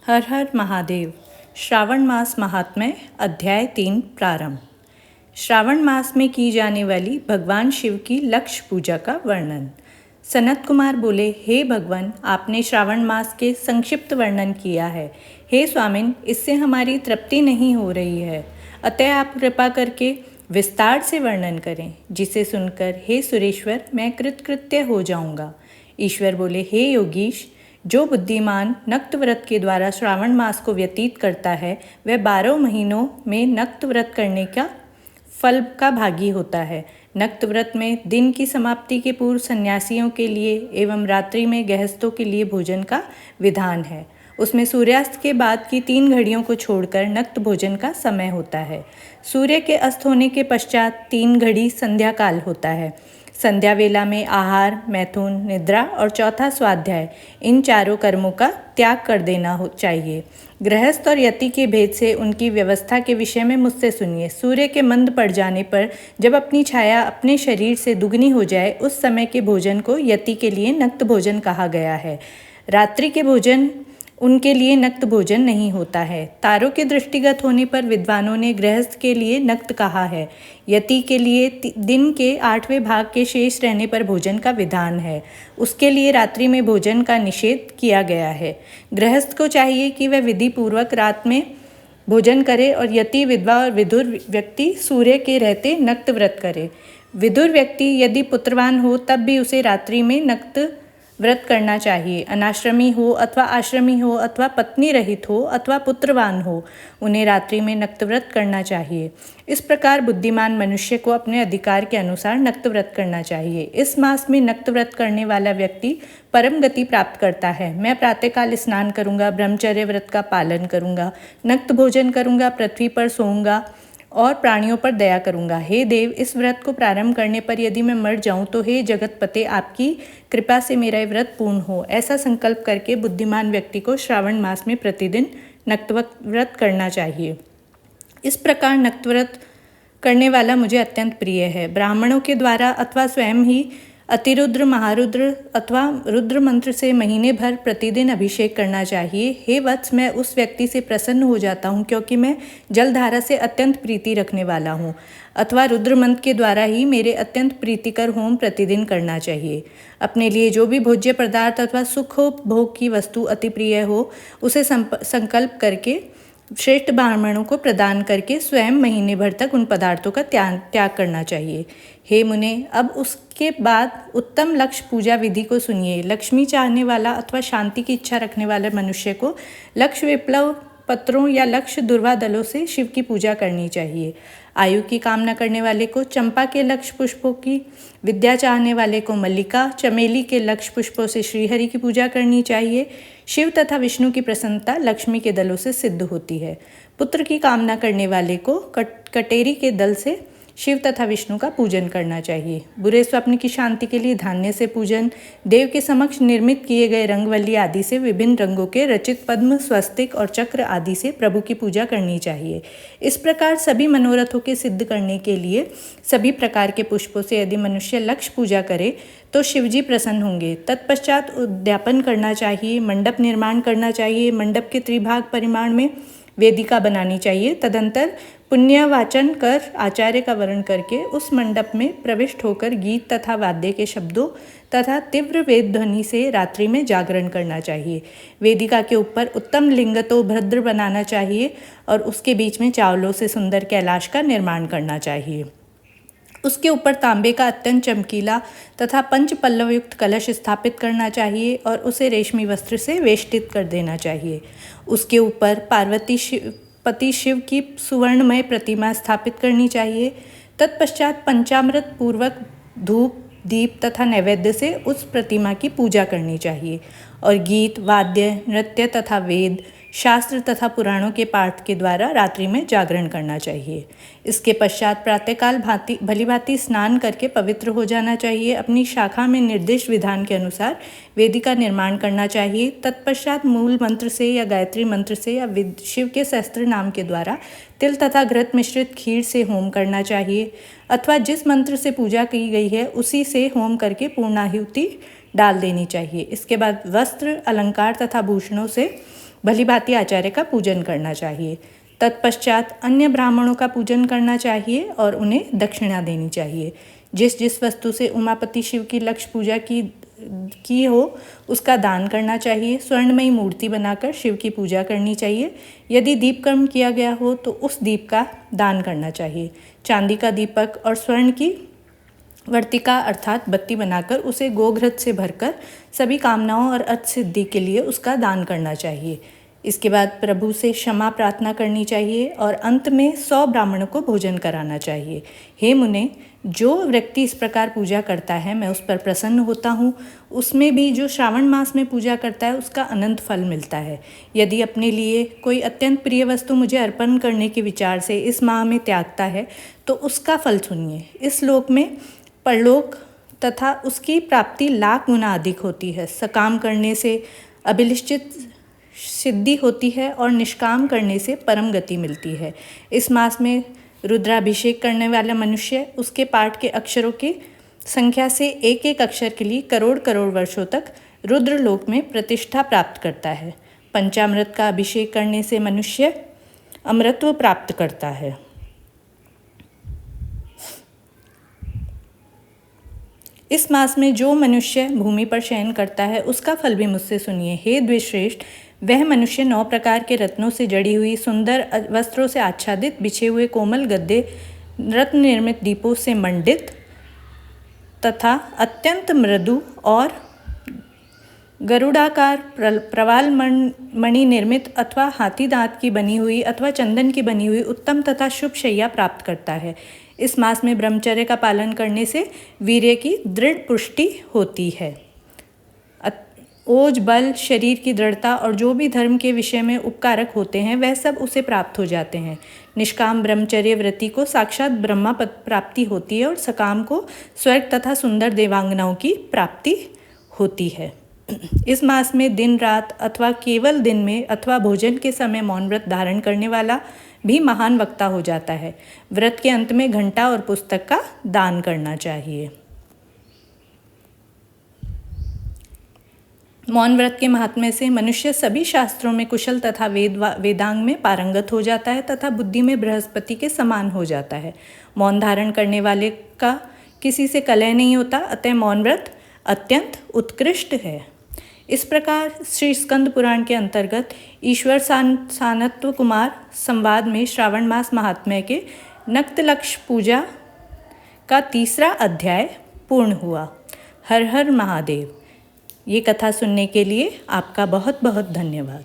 हर हर महादेव। श्रावण मास महात्म्य अध्याय 3 प्रारंभ। श्रावण मास में की जाने वाली भगवान शिव की लक्ष्य पूजा का वर्णन। सनत कुमार बोले, हे भगवान, आपने श्रावण मास के संक्षिप्त वर्णन किया है। हे स्वामिन, इससे हमारी तृप्ति नहीं हो रही है, अतः आप कृपा करके विस्तार से वर्णन करें, जिसे सुनकर हे सुरेश्वर मैं कृतकृत्य हो जाऊंगा। ईश्वर बोले, हे योगीश, जो बुद्धिमान नक्त व्रत के द्वारा श्रावण मास को व्यतीत करता है वह 12 महीनों में नक्त व्रत करने का फल का भागी होता है। नक्त व्रत में दिन की समाप्ति के पूर्व सन्यासियों के लिए एवं रात्रि में गृहस्थों के लिए भोजन का विधान है। उसमें सूर्यास्त के बाद की 3 घड़ियों को छोड़कर नक्त भोजन का समय होता है। सूर्य के अस्त होने के पश्चात 3 घड़ी संध्या काल होता है। संध्या वेला में आहार, मैथुन, निद्रा और चौथा स्वाध्याय, इन चारों कर्मों का त्याग कर देना चाहिए। गृहस्थ और यति के भेद से उनकी व्यवस्था के विषय में मुझसे सुनिए। सूर्य के मंद पड़ जाने पर जब अपनी छाया अपने शरीर से दुगनी हो जाए, उस समय के भोजन को यति के लिए नक्त भोजन कहा गया है। रात्रि के भोजन उनके लिए नक्त भोजन नहीं होता है। तारों के दृष्टिगत होने पर विद्वानों ने गृहस्थ के लिए नक्त कहा है। यति के लिए दिन के 8वें भाग के शेष रहने पर भोजन का विधान है। उसके लिए रात्रि में भोजन का निषेध किया गया है। गृहस्थ को चाहिए कि वह विधि पूर्वक रात में भोजन करे और यति, विधवा और विधुर व्यक्ति सूर्य के रहते नक्त व्रत करे। विधुर व्यक्ति यदि पुत्रवान हो तब भी उसे रात्रि में नक्त व्रत करना चाहिए। अनाश्रमी हो अथवा आश्रमी हो अथवा पत्नी रहित हो अथवा पुत्रवान हो, उन्हें रात्रि में नक्त व्रत करना चाहिए। इस प्रकार बुद्धिमान मनुष्य को अपने अधिकार के अनुसार नक्त व्रत करना चाहिए। इस मास में नक्त व्रत करने वाला व्यक्ति परम गति प्राप्त करता है। मैं प्रातःकाल स्नान करूँगा, ब्रह्मचर्य व्रत का पालन करूँगा, नक्त भोजन करूँगा, पृथ्वी पर सोऊंगा और प्राणियों पर दया करूँगा। हे देव, इस व्रत को प्रारंभ करने पर यदि मैं मर जाऊँ तो हे जगतपते, आपकी कृपा से मेरा ये व्रत पूर्ण हो। ऐसा संकल्प करके बुद्धिमान व्यक्ति को श्रावण मास में प्रतिदिन नक्त व्रत करना चाहिए। इस प्रकार नक्त व्रत करने वाला मुझे अत्यंत प्रिय है। ब्राह्मणों के द्वारा अथवा स्वयं ही अतिरुद्र, महारुद्र अथवा रुद्र मंत्र से महीने भर प्रतिदिन अभिषेक करना चाहिए। हे वत्स, मैं उस व्यक्ति से प्रसन्न हो जाता हूँ क्योंकि मैं जलधारा से अत्यंत प्रीति रखने वाला हूँ। अथवा रुद्र मंत्र के द्वारा ही मेरे अत्यंत प्रीतिकर होम प्रतिदिन करना चाहिए। अपने लिए जो भी भोज्य पदार्थ अथवा सुख भोग की वस्तु अति प्रिय हो, उसे संकल्प करके श्रेष्ठ ब्राह्मणों को प्रदान करके स्वयं महीने भर तक उन पदार्थों का त्याग करना चाहिए। हे मुने, अब उसके बाद उत्तम लक्ष्य पूजा विधि को सुनिए। लक्ष्मी चाहने वाला अथवा शांति की इच्छा रखने वाले मनुष्य को लक्ष्य विप्लव पत्रों या लक्ष्य दुर्वा दलों से शिव की पूजा करनी चाहिए। आयु की कामना करने वाले को चंपा के लक्ष्य पुष्पों की, विद्या चाहने वाले को मल्लिका, चमेली के लक्ष्य पुष्पों से श्रीहरि की पूजा करनी चाहिए। शिव तथा विष्णु की प्रसन्नता लक्ष्मी के दलों से सिद्ध होती है। पुत्र की कामना करने वाले को कटेरी के दल से शिव तथा विष्णु का पूजन करना चाहिए। बुरे स्वप्न की शांति के लिए धान्य से पूजन, देव के समक्ष निर्मित किए गए रंगवल्ली आदि से विभिन्न रंगों के रचित पद्म, स्वस्तिक और चक्र आदि से प्रभु की पूजा करनी चाहिए। इस प्रकार सभी मनोरथों के सिद्ध करने के लिए सभी प्रकार के पुष्पों से यदि मनुष्य लक्ष्य पूजा करे तो शिवजी प्रसन्न होंगे। तत्पश्चात उद्यापन करना चाहिए, मंडप निर्माण करना चाहिए। मंडप के त्रिभाग परिमाण में वेदिका बनानी चाहिए। तदंतर पुण्य वाचन कर आचार्य का वर्ण करके उस मंडप में प्रविष्ट होकर गीत तथा वाद्य के शब्दों तथा तीव्र वेद ध्वनि से रात्रि में जागरण करना चाहिए। वेदिका के ऊपर उत्तम लिंगतो भद्र बनाना चाहिए और उसके बीच में चावलों से सुंदर कैलाश का निर्माण करना चाहिए। उसके ऊपर तांबे का अत्यंत चमकीला तथा 5 पल्लव युक्त कलश स्थापित करना चाहिए और उसे रेशमी वस्त्र से वेष्टित कर देना चाहिए। उसके ऊपर पार्वती पति शिव की सुवर्णमय प्रतिमा स्थापित करनी चाहिए। तत्पश्चात पंचामृत पूर्वक धूप, दीप तथा नैवेद्य से उस प्रतिमा की पूजा करनी चाहिए और गीत, वाद्य, नृत्य तथा वेद, शास्त्र तथा पुराणों के पाठ के द्वारा रात्रि में जागरण करना चाहिए। इसके पश्चात प्रातःकाल भली भांति स्नान करके पवित्र हो जाना चाहिए। अपनी शाखा में निर्दिष्ट विधान के अनुसार वेदी का निर्माण करना चाहिए। तत्पश्चात मूल मंत्र से या गायत्री मंत्र से या शिव के सहस्त्र नाम के द्वारा तिल तथा घृत मिश्रित खीर से होम करना चाहिए अथवा जिस मंत्र से पूजा की गई है उसी से होम करके पूर्णाहुति डाल देनी चाहिए। इसके बाद वस्त्र, अलंकार तथा भूषणों से भली भांति आचार्य का पूजन करना चाहिए। तत्पश्चात अन्य ब्राह्मणों का पूजन करना चाहिए और उन्हें दक्षिणा देनी चाहिए। जिस जिस वस्तु से उमापति शिव की लक्ष्य पूजा की हो उसका दान करना चाहिए। स्वर्णमयी मूर्ति बनाकर शिव की पूजा करनी चाहिए। यदि दीप कर्म किया गया हो तो उस दीप का दान करना चाहिए। चांदी का दीपक और स्वर्ण की वर्तिका अर्थात बत्ती बनाकर उसे गोघृत से भरकर सभी कामनाओं और अर्थ सिद्धि के लिए उसका दान करना चाहिए। इसके बाद प्रभु से क्षमा प्रार्थना करनी चाहिए और अंत में 100 ब्राह्मणों को भोजन कराना चाहिए। हे मुने, जो व्यक्ति इस प्रकार पूजा करता है मैं उस पर प्रसन्न होता हूँ। उसमें भी जो श्रावण मास में पूजा करता है उसका अनंत फल मिलता है। यदि अपने लिए कोई अत्यंत प्रिय वस्तु मुझे अर्पण करने के विचार से इस माह में त्यागता है तो उसका फल सुनिए। इस लोक में परलोक तथा उसकी प्राप्ति लाख गुना अधिक होती है। सकाम करने से अभिलिषित सिद्धि होती है और निष्काम करने से परम गति मिलती है। इस मास में रुद्राभिषेक करने वाला मनुष्य उसके पाठ के अक्षरों की संख्या से एक एक अक्षर के लिए करोड़ करोड़ वर्षों तक रुद्रलोक में प्रतिष्ठा प्राप्त करता है। पंचामृत का अभिषेक करने से मनुष्य अमृतत्व प्राप्त करता है। इस मास में जो मनुष्य भूमि पर शयन करता है उसका फल भी मुझसे सुनिए। हे द्विश्रेष्ठ, वह मनुष्य 9 प्रकार के रत्नों से जड़ी हुई सुंदर वस्त्रों से आच्छादित बिछे हुए कोमल गद्दे, रत्न निर्मित दीपों से मंडित तथा अत्यंत मृदु और गरुड़ाकार प्रवाल मणि निर्मित अथवा हाथी दांत की बनी हुई अथवा चंदन की बनी हुई उत्तम तथा शुभ शैया प्राप्त करता है। इस मास में ब्रह्मचर्य का पालन करने से वीर्य की दृढ़ पुष्टि होती है। ओज, बल, शरीर की दृढ़ता और जो भी धर्म के विषय में उपकारक होते हैं वह सब उसे प्राप्त हो जाते हैं। निष्काम ब्रह्मचर्य व्रती को साक्षात ब्रह्मा पद प्राप्ति होती है और सकाम को स्वर्ग तथा सुंदर देवांगनाओं की प्राप्ति होती है। इस मास में दिन रात अथवा केवल दिन में अथवा भोजन के समय मौन व्रत धारण करने वाला भी महान वक्ता हो जाता है। व्रत के अंत में घंटा और पुस्तक का दान करना चाहिए। मौन व्रत के महात्म्य से मनुष्य सभी शास्त्रों में कुशल तथा वेदांग में पारंगत हो जाता है तथा बुद्धि में बृहस्पति के समान हो जाता है। मौन धारण करने वाले का किसी से कलह नहीं होता, अतः मौन व्रत अत्यंत उत्कृष्ट है। इस प्रकार श्री स्कंद पुराण के अंतर्गत ईश्वर सानत्व कुमार संवाद में श्रावण मास महात्म्य के नक्तलक्ष पूजा का 3रा अध्याय पूर्ण हुआ। हर हर महादेव। ये कथा सुनने के लिए आपका बहुत बहुत धन्यवाद।